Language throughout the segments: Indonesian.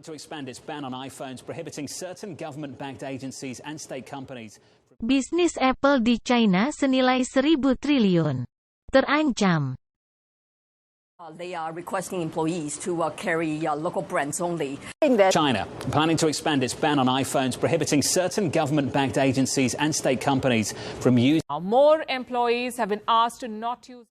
To expand its ban on iPhones, prohibiting certain government-backed agencies and state companies. Bisnis Apple di China senilai 1.000 triliun. Terancam. They are requesting employees to carry local brands only. China planning to expand its ban on iPhones, prohibiting certain government-backed agencies and state companies from using. More employees have been asked to not use.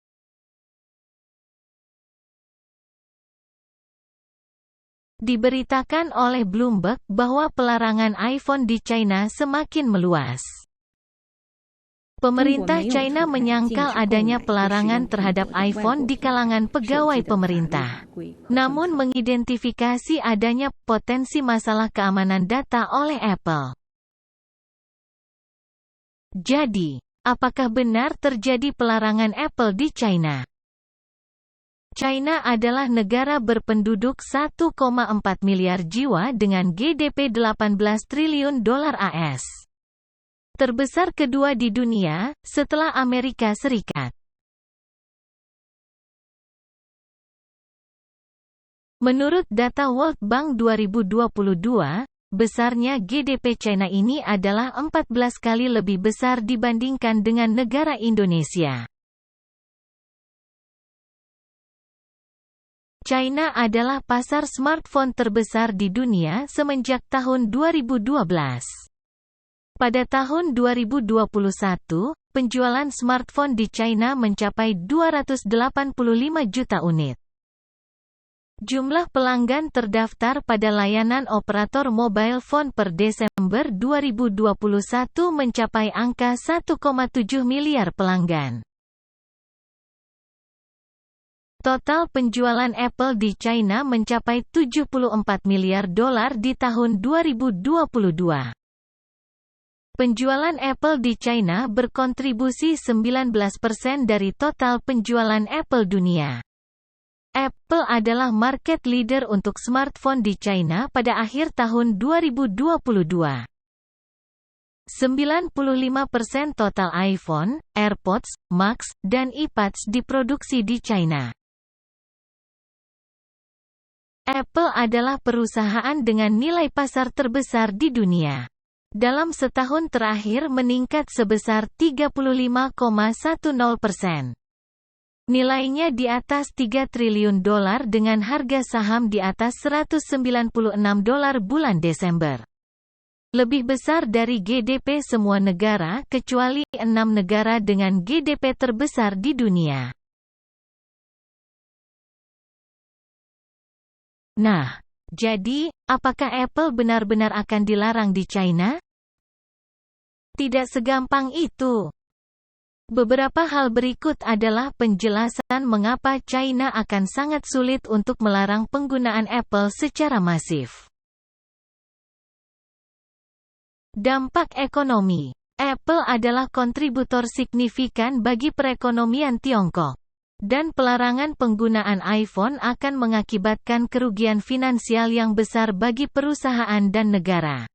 Diberitakan oleh Bloomberg bahwa pelarangan iPhone di China semakin meluas. Pemerintah China menyangkal adanya pelarangan terhadap iPhone di kalangan pegawai pemerintah, namun mengidentifikasi adanya potensi masalah keamanan data oleh Apple. Jadi, apakah benar terjadi pelarangan Apple di China? China adalah negara berpenduduk 1,4 miliar jiwa dengan GDP 18 triliun dolar AS. Terbesar kedua di dunia, setelah Amerika Serikat. Menurut data World Bank 2022, besarnya GDP China ini adalah 14 kali lebih besar dibandingkan dengan negara Indonesia. China adalah pasar smartphone terbesar di dunia semenjak tahun 2012. Pada tahun 2021, penjualan smartphone di China mencapai 285 juta unit. Jumlah pelanggan terdaftar pada layanan operator mobile phone per Desember 2021 mencapai angka 1,7 miliar pelanggan. Total penjualan Apple di China mencapai 74 miliar dolar di tahun 2022. Penjualan Apple di China berkontribusi 19% dari total penjualan Apple dunia. Apple adalah market leader untuk smartphone di China pada akhir tahun 2022. 95% total iPhone, AirPods, Max, dan iPads diproduksi di China. Apple adalah perusahaan dengan nilai pasar terbesar di dunia. Dalam setahun terakhir meningkat sebesar 35,10%. Nilainya di atas 3 triliun dolar dengan harga saham di atas $196 bulan Desember. Lebih besar dari GDP semua negara kecuali 6 negara dengan GDP terbesar di dunia. Nah, jadi, apakah Apple benar-benar akan dilarang di China? Tidak segampang itu. Beberapa hal berikut adalah penjelasan mengapa China akan sangat sulit untuk melarang penggunaan Apple secara masif. Dampak ekonomi. Apple adalah kontributor signifikan bagi perekonomian Tiongkok. Dan pelarangan penggunaan iPhone akan mengakibatkan kerugian finansial yang besar bagi perusahaan dan negara.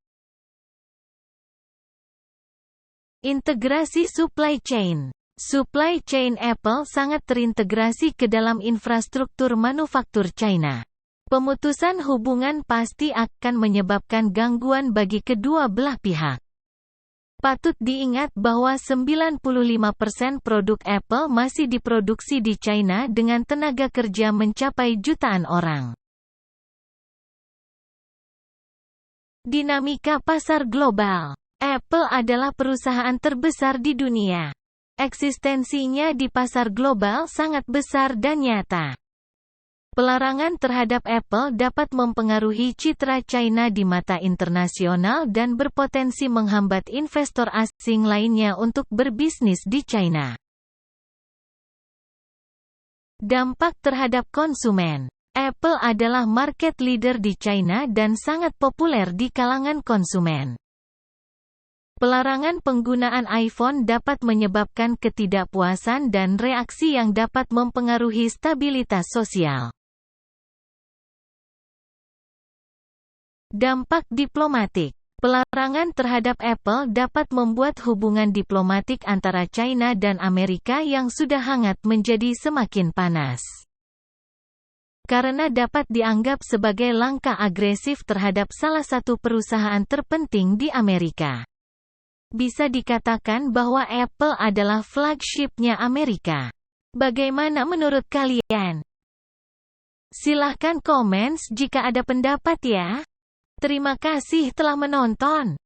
Integrasi supply chain. Supply chain Apple sangat terintegrasi ke dalam infrastruktur manufaktur China. Pemutusan hubungan pasti akan menyebabkan gangguan bagi kedua belah pihak. Patut diingat bahwa 95% produk Apple masih diproduksi di China dengan tenaga kerja mencapai jutaan orang. Dinamika pasar global. Apple adalah perusahaan terbesar di dunia. Eksistensinya di pasar global sangat besar dan nyata. Pelarangan terhadap Apple dapat mempengaruhi citra China di mata internasional dan berpotensi menghambat investor asing lainnya untuk berbisnis di China. Dampak terhadap konsumen. Apple adalah market leader di China dan sangat populer di kalangan konsumen. Pelarangan penggunaan iPhone dapat menyebabkan ketidakpuasan dan reaksi yang dapat mempengaruhi stabilitas sosial. Dampak diplomatik. Pelarangan terhadap Apple dapat membuat hubungan diplomatik antara China dan Amerika yang sudah hangat menjadi semakin panas. karena dapat dianggap sebagai langkah agresif terhadap salah satu perusahaan terpenting di Amerika. Bisa dikatakan bahwa Apple adalah flagship-nya Amerika. Bagaimana menurut kalian? Silahkan komen jika ada pendapat ya. Terima kasih telah menonton.